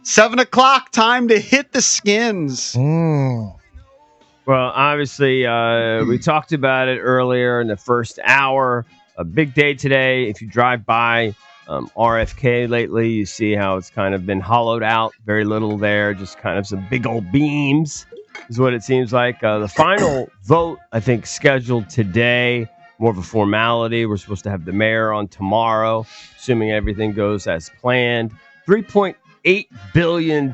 7 o'clock, time to hit the skins. Well, obviously, we talked about it earlier in the first hour. A big day today. If you drive by RFK lately, you see how it's kind of been hollowed out. Very little there, just kind of some big old beams is what it seems like. The final vote, I think, scheduled today. More of a formality. We're supposed to have the mayor on tomorrow, assuming everything goes as planned. $3.8 billion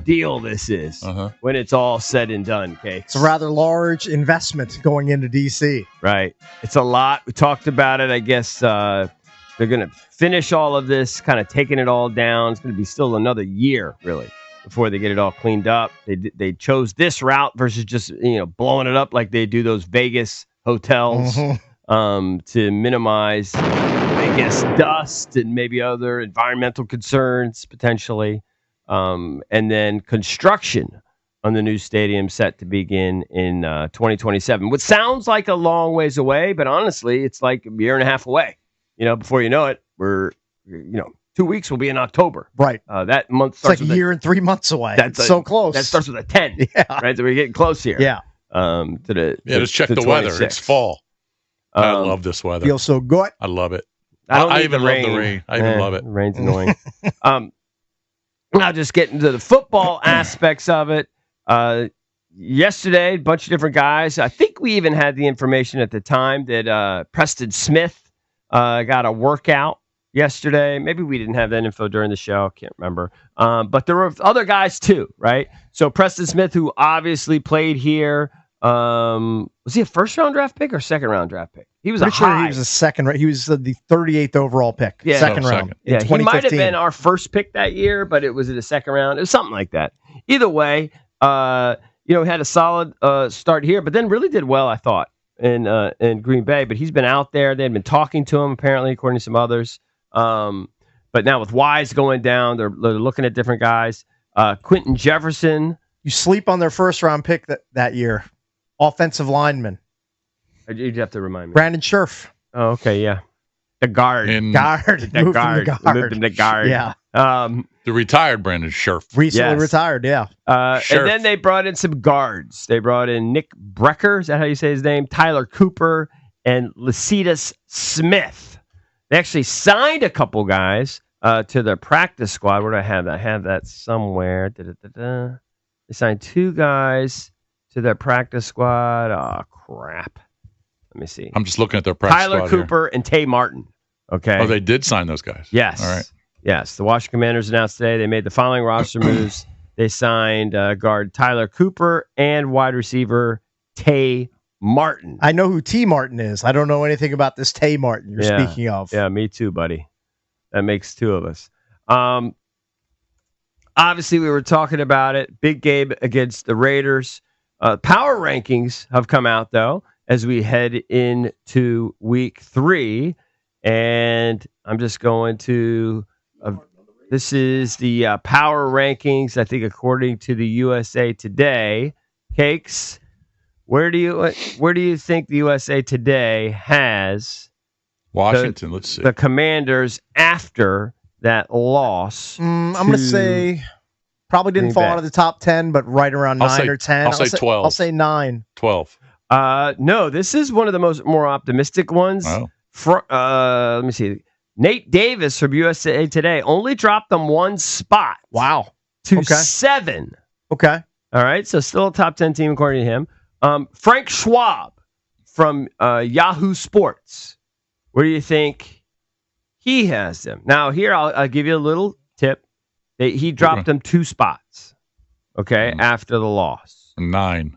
deal this is when it's all said and done, Cakes. It's a rather large investment going into D.C. Right. It's a lot. We talked about it. I guess they're going to finish all of this, kind of taking it all down. It's going to be still another year, really, before they get it all cleaned up. They chose this route versus just blowing it up like they do those Vegas hotels to minimize, I guess, dust and maybe other environmental concerns potentially. And then construction on the new stadium set to begin in 2027, which sounds like a long ways away, but honestly, it's like a year and a half away. Before you know it, we're 2 weeks will be in October. Right. That month starts like a year and 3 months away. That's so close. That starts with a 10. Yeah. Right. So we're getting close here. Yeah. Just check the weather. It's fall. I love this weather. Feels so good. I love it. I even love the rain. I even love it. Rain's annoying. Now just getting to the football aspects of it. Yesterday, a bunch of different guys. I think we even had the information at the time that Preston Smith got a workout yesterday. Maybe we didn't have that info during the show. I can't remember. But there were other guys too, right? So Preston Smith, who obviously played here, was he a first-round draft pick or second-round draft pick? He was He was a second. He was the 38th overall pick. Yeah, second round. Yeah, he might have been our first pick that year, but it was in the second round. It was something like that. Either way, he had a solid start here, but then really did well, I thought, in Green Bay. But he's been out there. They had been talking to him, apparently, according to some others. But now with Wise going down, they're looking at different guys. Quentin Jefferson. You sleep on their first-round pick that year. Offensive lineman. You'd have to remind me. Brandon Scherf. Oh, okay, yeah. The guard. Guard. Moved him to guard. Yeah. The retired Brandon Scherf. Recently retired, yeah. And then they brought in some guards. They brought in Nick Brecker, is that how you say his name? Tyler Cooper, and Lecitus Smith. They actually signed a couple guys to their practice squad. Where do I have that? I have that somewhere. They signed 2 guys to their practice squad. Oh, crap. Let me see. I'm just looking at their practice squad. Tyler Cooper and Tay Martin. Okay. Oh, they did sign those guys. Yes. All right. Yes. The Washington Commanders announced today they made the following roster moves. They signed guard Tyler Cooper and wide receiver Tay Martin. I know who T. Martin is. I don't know anything about this Tay Martin you're speaking of. Yeah, me too, buddy. That makes 2 of us. Obviously, we were talking about it. Big game against the Raiders. Power rankings have come out, though, as we head into week 3. And I'm just going to... this is the power rankings, I think, according to the USA Today. Cakes, where do you think the USA Today has Washington? Let's see. The Commanders after that loss. I'm going to say probably didn't fall out of the top 10, but right around 9 or 10. I'll say 12. I'll say 9. 12. No, this is one of the more optimistic ones. Oh. Let me see. Nate Davis from USA Today only dropped them 1 spot. Wow. To 7. Okay. All right. So still a top 10 team according to him. Frank Schwab from Yahoo Sports. Where do you think he has them? Now, here, I'll give you a little tip. He dropped them 2 spots. Okay. After the loss. 9.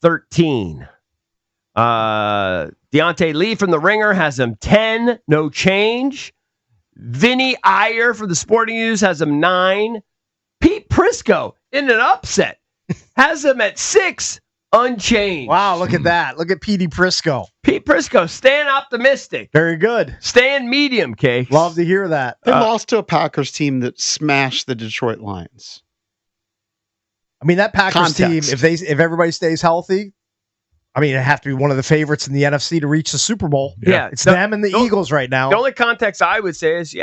13. Deontay Lee from The Ringer has them 10, no change. Vinny Iyer from the Sporting News has them 9. Pete Prisco, in an upset, has them at 6, unchanged. Wow, look at that. Look at Petey Prisco. Pete Prisco, staying optimistic. Very good. Staying medium, Cakes. Love to hear that. They lost to a Packers team that smashed the Detroit Lions. I mean, that Packers team, if everybody stays healthy, I mean, it'd have to be one of the favorites in the NFC to reach the Super Bowl. Yeah. It's them and the Eagles right now. The only context I would say is,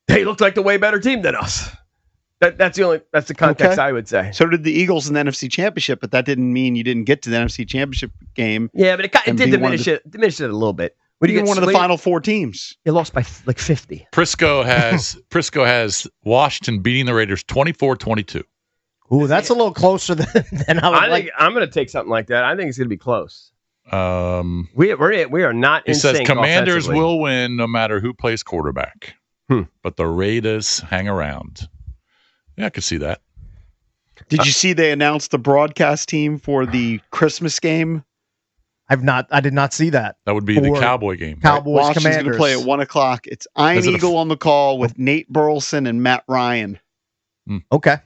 they look like the way better team than us. That's the context I would say. So did the Eagles in the NFC Championship, but that didn't mean you didn't get to the NFC Championship game. Yeah, but it did diminish it a little bit. When you get one of the final four teams. You lost by like 50. Prisco has Washington beating the Raiders 24-22. Ooh, that's a little closer than I think. I'm going to take something like that. I think it's going to be close. We are not in sync. It says Commanders will win no matter who plays quarterback. But the Raiders hang around. Yeah, I could see that. Did you see they announced the broadcast team for the Christmas game? I did not see that. That would be the Cowboy game. Cowboys, Washington's Commanders. going to play at 1:00. It's Ian Eagle on the call with Nate Burleson and Matt Ryan. Okay.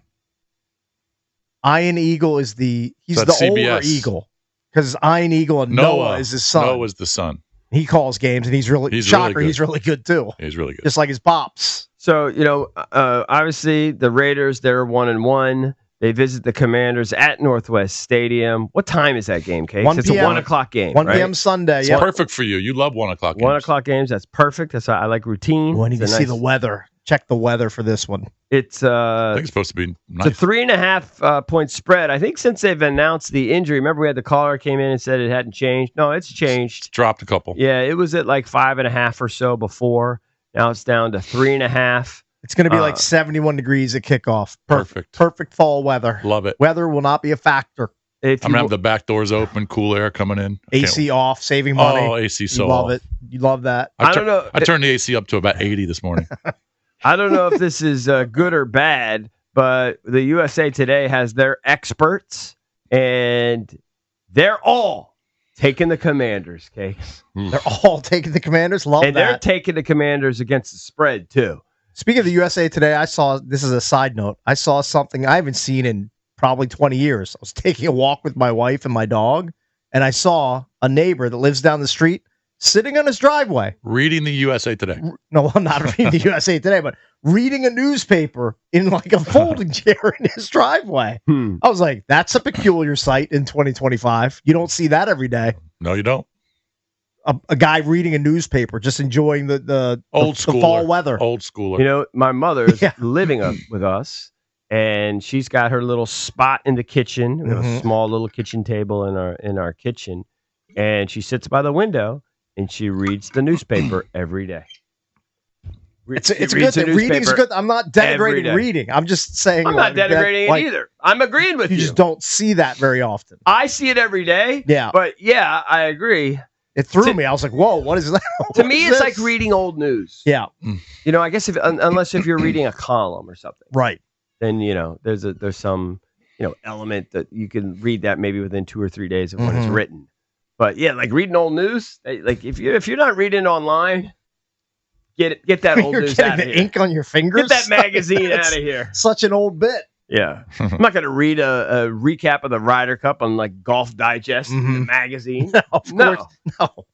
Ian Eagle is he's the CBS. older Eagle because Ian Eagle and Noah is his son. Noah's the son. He calls games and he's really good too. He's really good. Just like his pops. So, obviously the Raiders, they're 1-1. They visit the Commanders at Northwest Stadium. What time is that game, Case? It's a 1:00 game. 1 p.m. Sunday. It's perfect for you. You love 1:00 games. 1:00 games. That's perfect. That's why I like routine. I need to see the weather. Check the weather for this one. It's I think it's supposed to be nice. It's a 3.5 point spread. I think since they've announced the injury, remember we had the caller came in and said it hadn't changed. No, it's changed. It's dropped a couple. Yeah, it was at like 5.5 or so before. Now it's down to 3.5. It's going to be like 71 degrees at kickoff. Perfect. Perfect fall weather. Love it. Weather will not be a factor. I'm going to have the back doors open, cool air coming in. AC off, saving money. Oh, AC so You love off. it. You love that. I don't know. I turned the AC up to about 80 this morning. I don't know if this is good or bad, but the USA Today has their experts, and they're all taking the Commanders, Case. They're all taking the Commanders. Love and that. they're taking the Commanders against the spread, too. Speaking of the USA Today, this is a side note, I saw something I haven't seen in probably 20 years. I was taking a walk with my wife and my dog, and I saw a neighbor that lives down the street sitting on his driveway. Reading the USA Today. No, I'm not reading the USA Today, but reading a newspaper in like a folding chair in his driveway. I was like, that's a peculiar sight in 2025. You don't see that every day. No, you don't. A guy reading a newspaper, just enjoying the fall weather. Old schooler. My mother's living with us, and she's got her little spot in the kitchen. We have a small little kitchen table in our kitchen, and she sits by the window and she reads the newspaper every day. It's a good thing. Reading's good. I'm not denigrating reading. I'm just saying. I'm not denigrating it either. I'm agreeing with you. You just don't see that very often. I see it every day. Yeah. But yeah, I agree. It threw me. I was like, "Whoa, what is that?" To me, it's like reading old news. Yeah. I guess unless you're reading a column or something, right? Then there's some element that you can read that maybe within 2 or 3 days of when it's written. But yeah, like reading old news, like if you're not reading online, get that old news out of here. You're getting the ink on your fingers. Get that magazine out of here. Such an old bit. Yeah. I'm not going to read a recap of the Ryder Cup on like Golf Digest in the magazine. No, of course. No.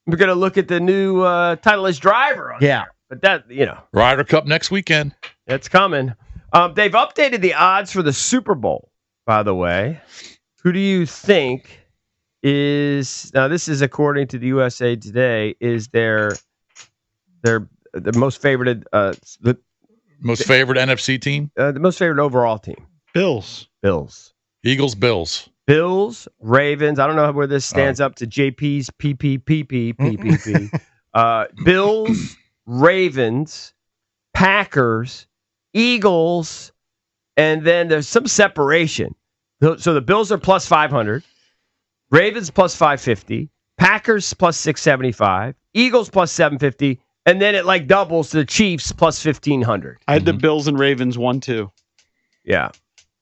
We're going to look at the new Titleist driver on there. But that, Ryder Cup next weekend. It's coming. They've updated the odds for the Super Bowl, by the way. Who do you think now this is according to the USA Today, is their most favored most favored NFC team? The most favored overall team. Bills. Eagles, Bills. Bills, Ravens. I don't know where this stands up to JP's PPPP. Bills, Ravens, Packers, Eagles, and then there's some separation. So the Bills are plus 500, Ravens plus 550, Packers plus 675, Eagles plus 750, and then it like doubles to the Chiefs plus 1,500. I had the Bills and Ravens 1-2. Yeah.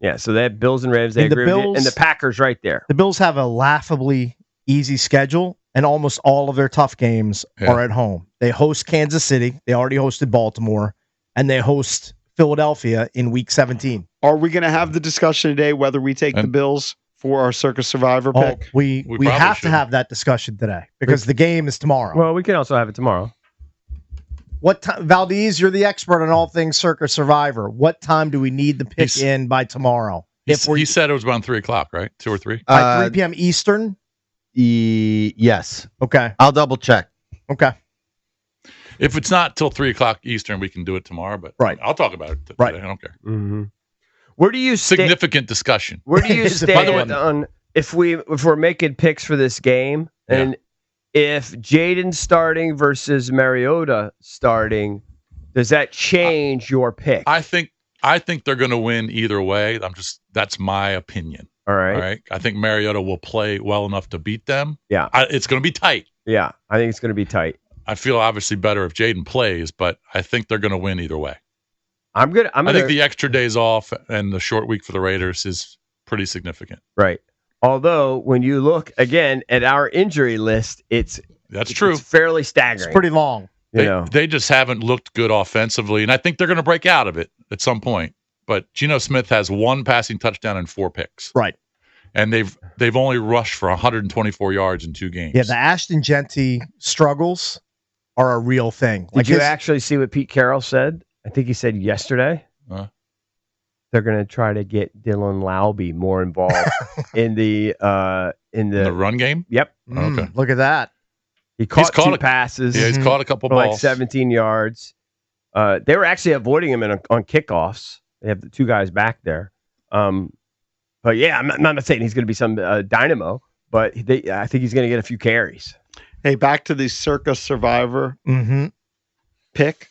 Yeah, so they have Bills and Ravens. They agree with you. And the Packers right there. The Bills have a laughably easy schedule, and almost all of their tough games are at home. They host Kansas City. They already hosted Baltimore, and they host Philadelphia in Week 17. Are we going to have the discussion today whether we take the Bills for our Circus Survivor pick? We have to have that discussion today because the game is tomorrow. Well, we can also have it tomorrow. What time, Valdez? You're the expert on all things Circus Survivor. What time do we need the pick in by tomorrow? He said it was around 3:00, right? 2 or 3 by 3 p.m. Eastern. Yes. Okay. I'll double check. Okay. If it's not till 3:00 Eastern, we can do it tomorrow. But Right. I'll talk about it today. Right. I don't care. Mm-hmm. Where do you Significant discussion. Where do you By the stand way- on if we're making picks for this game, and if Jaden's starting versus Mariota starting, does that change your pick? I think they're going to win either way. That's my opinion. All right. All right. I think Mariota will play well enough to beat them. Yeah. It's going to be tight. Yeah, I think it's going to be tight. I feel obviously better if Jaden plays, but I think they're going to win either way. I think the extra days off and the short week for the Raiders is pretty significant. Right. Although when you look again at our injury list, That's true. It's fairly staggering. It's pretty long. They just haven't looked good offensively, and I think they're going to break out of it at some point. But Geno Smith has 1 passing touchdown and 4 picks. Right. And they've only rushed for 124 yards in 2 games. Yeah, the Ashton Genty struggles are a real thing. Did you actually see what Pete Carroll said? I think he said yesterday. They're going to try to get Dylan Laube more involved in the run game. Yep. Okay. Look at that. He caught 2 passes. Yeah, he's caught a couple for balls. like 17 yards. They were actually avoiding him on kickoffs. They have the 2 guys back there. But yeah, I'm not saying he's going to be some dynamo, but I think he's going to get a few carries. Hey, back to the Circus Survivor pick.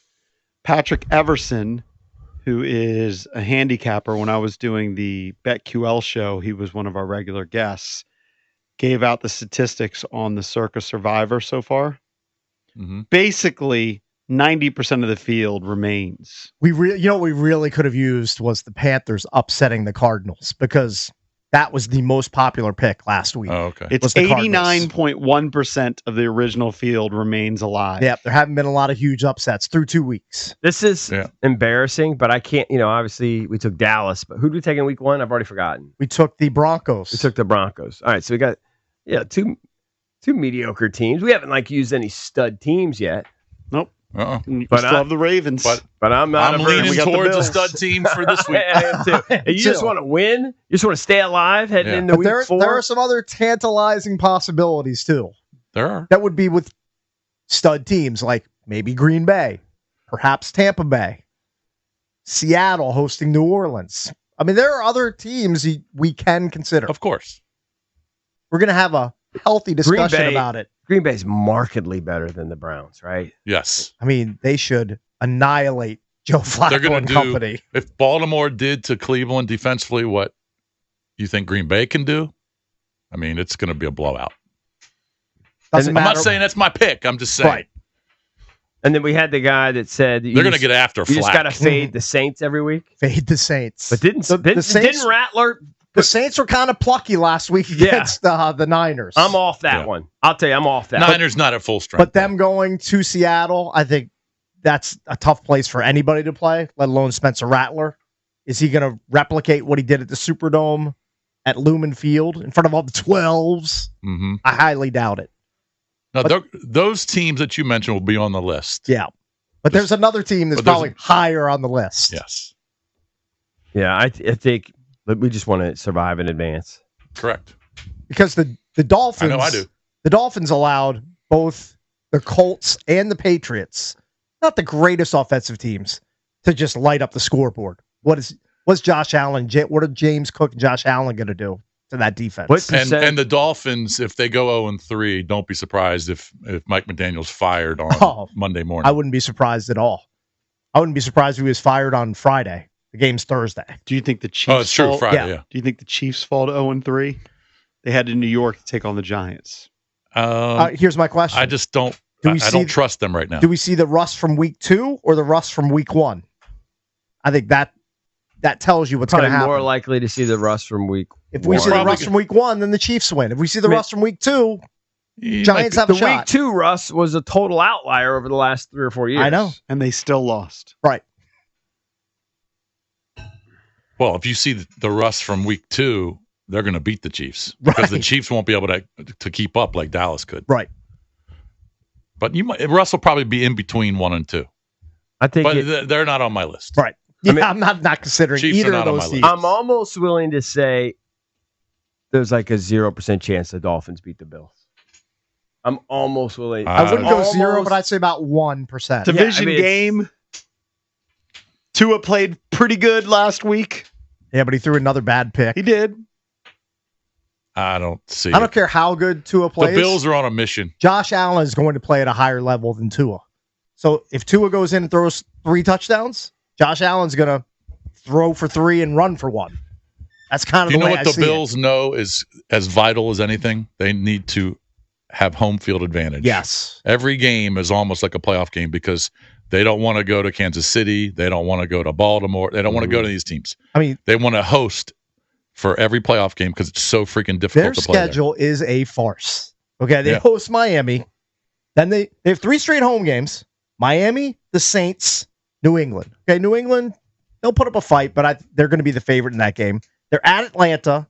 Patrick Everson, who is a handicapper, when I was doing the BetQL show, he was one of our regular guests, gave out the statistics on the Circus Survivor so far. Mm-hmm. Basically, 90% of the field remains. What we really could have used was the Panthers upsetting the Cardinals, because that was the most popular pick last week. Oh, okay. It's 89.1% of the original field remains alive. Yeah, there haven't been a lot of huge upsets through 2 weeks. This is embarrassing, but I can't, obviously we took Dallas, but who did we take in week 1? I've already forgotten. We took the Broncos. We took the Broncos. All right, so we got, two mediocre teams. We haven't used any stud teams yet. Nope. Uh-uh. But still have the Ravens. But I'm not. I'm leaning towards a stud team for this week. I am too. You just want to win. You just want to stay alive heading into week 4. There are some other tantalizing possibilities too. There are. That would be with stud teams like maybe Green Bay, perhaps Tampa Bay, Seattle hosting New Orleans. I mean, there are other teams we can consider. Of course. We're going to have a healthy discussion about it. Green Bay's markedly better than the Browns, right? Yes. I mean, they should annihilate Joe Flacco and company. If Baltimore did to Cleveland defensively what you think Green Bay can do, I mean, it's going to be a blowout. I'm not saying that's my pick. I'm just saying. Right. And then we had the guy that said they're going to get after Flack. You just got to fade the Saints every week. Fade the Saints. But didn't Rattler? The Saints were kind of plucky last week against the Niners. I'm off that one. I'll tell you, I'm off that. Niners not at full strength. But them going to Seattle, I think that's a tough place for anybody to play, let alone Spencer Rattler. Is he going to replicate what he did at the Superdome at Lumen Field in front of all the 12s? Mm-hmm. I highly doubt it. Now, those teams that you mentioned will be on the list. Yeah. But there's another team that's probably higher on the list. Yes. Yeah, I think we just want to survive in advance. Correct. Because the Dolphins, I know I do. The Dolphins allowed both the Colts and the Patriots, not the greatest offensive teams, to just light up the scoreboard. What's Josh Allen? What are James Cook and Josh Allen going to do to that defense? And the Dolphins, if they go 0-3, don't be surprised if Mike McDaniel's fired on Monday morning. I wouldn't be surprised at all. I wouldn't be surprised if he was fired on Friday. The game's Thursday. Do you think the Chiefs? Oh, it's true. Friday. Yeah. Do you think the Chiefs fall to 0-3? They had to New York to take on the Giants. Here's my question. I just don't. I don't trust them right now. Do we see the rust from week 2 or the rust from week 1? I think that tells you what's going to happen. More likely to see the rust from week. If we see the rust from week 1, then the Chiefs win. If we see the rust from week 2, Giants have a shot. The week 2 rust was a total outlier over the last 3 or 4 years. I know, and they still lost. Right. Well, if you see the rust from week 2, they're going to beat the Chiefs because the Chiefs won't be able to keep up like Dallas could. Right. But Russ will probably be in between 1 and 2. I think, but they're not on my list. Right. Yeah, I'm not considering Chiefs either of those teams. I'm almost willing to say there's like a 0% chance the Dolphins beat the Bills. I'm almost willing. I wouldn't go Almost. 0, but I'd say about 1%. Division I mean, game. Tua played pretty good last week. Yeah, but he threw another bad pick. He did. I don't see I don't it. care how good Tua The plays. Bills are on a mission. Josh Allen is going to play at a higher level than Tua. So if Tua goes in and throws 3 touchdowns, Josh Allen's going to throw for 3 and run for 1. That's kind of Do you the know way what I the see Bills know is as vital as anything? They need to have home field advantage. it. Yes. Every game is almost like a playoff game because they don't want to go to Kansas City. They don't want to go to Baltimore. They don't want to go to these teams. I mean, They want to host for every playoff game because it's so freaking difficult their to play there. schedule is a farce. Okay, they Yeah. host Miami. Then they have 3 straight home games. Miami, the Saints, New England. Okay, New England, they'll put up a fight, but they're going to be the favorite in that game. They're at Atlanta,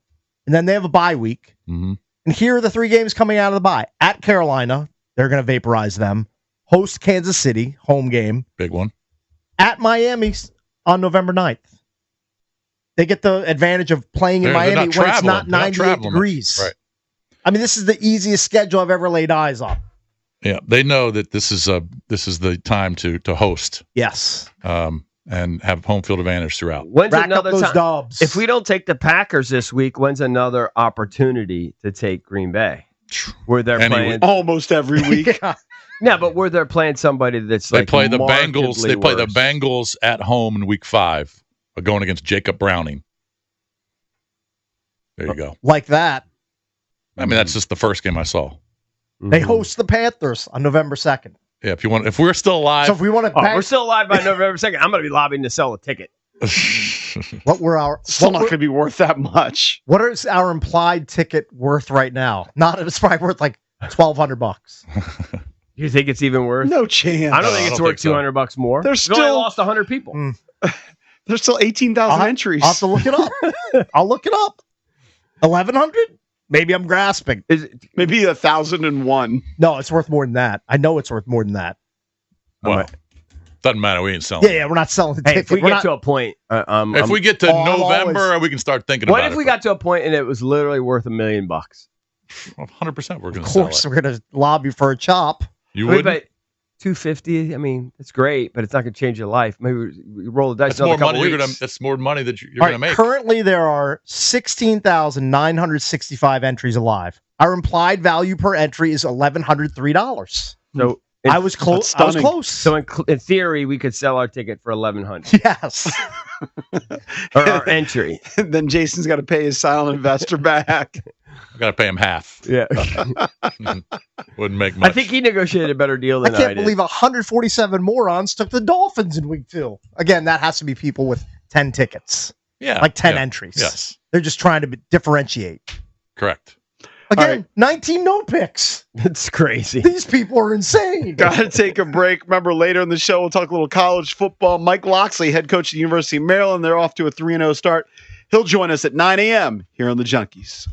and then they have a bye week. Mhm. And here are the 3 games coming out of the bye. At Carolina, they're going to vaporize them. Host Kansas City, home game. Big one. At Miami on November 9th. They get the advantage of playing in They're Miami not when it's traveling. not They're not 98 traveling much. degrees. Right. I mean, this is the easiest schedule I've ever laid eyes on. Yeah, they know that this is the time to host Yes. and have home field advantage throughout. When's Rack up another those time? dubs. If we don't take the Packers this week, when's another opportunity to take Green Bay? Where they're Anyway. playing. Almost every week. Yeah, but where they're playing somebody that's They like play the Bengals. markedly They play the worse. Bengals at home in Week 5, going against Jacob Browning. There you go. like that. I mean, that's just the first game I saw. They Mhm. host the Panthers on November 2nd. Yeah, if we're still alive, So if we want to Oh, we're still alive by November 2nd. I'm going to be lobbying to sell a ticket. what were our Still not going to be worth that much. what is our implied ticket worth right now? Not it's probably worth like $1,200. You think it's even worth? No chance. I don't No, think I it's don't worth think so. $200 more. There's We've only still- lost 100 people. There's still 18,000 entries. I'll have to look it up. I'll look it up. 1,100? Maybe I'm grasping. Is it, Maybe 1,001. No, it's worth more than that. I know it's worth more than that. well, doesn't matter. We ain't selling. Yeah, we're not selling the hey, ticket. if we We're get not- to a point, If we get to Oh, I'm November, always- we can start thinking what about if it. we got to a point and it was literally worth $1 million? 100%, we're going of to sell course, it. we're going to lobby for a chop. You I mean, would. but $250. I mean, it's great, but it's not going to change your life. Maybe we roll the dice. That's more another money. couple weeks. That's more money that you're All going to right, make. currently, there are 16,965 entries alive. Our implied value per entry is $1,103. So I was close. That's I was stunning. close. So in theory, we could sell our ticket for $1,100 yes. or our entry. Then Jason's got to pay his silent investor back. I got to pay him half. Yeah, Wouldn't make much. I think he negotiated a better deal I than can't did. believe 147 morons took the Dolphins in week 2. Again, that has to be people with 10 tickets, yeah, like 10 yeah, entries. Yes, They're just trying to differentiate. correct. Again, All right. 19 no picks. It's crazy. These people are insane. Got to take a break. Remember, later in the show, we'll talk a little college football. Mike Loxley, head coach at the University of Maryland. They're off to a 3-0 start. He'll join us at 9 a.m. here on the Junkies.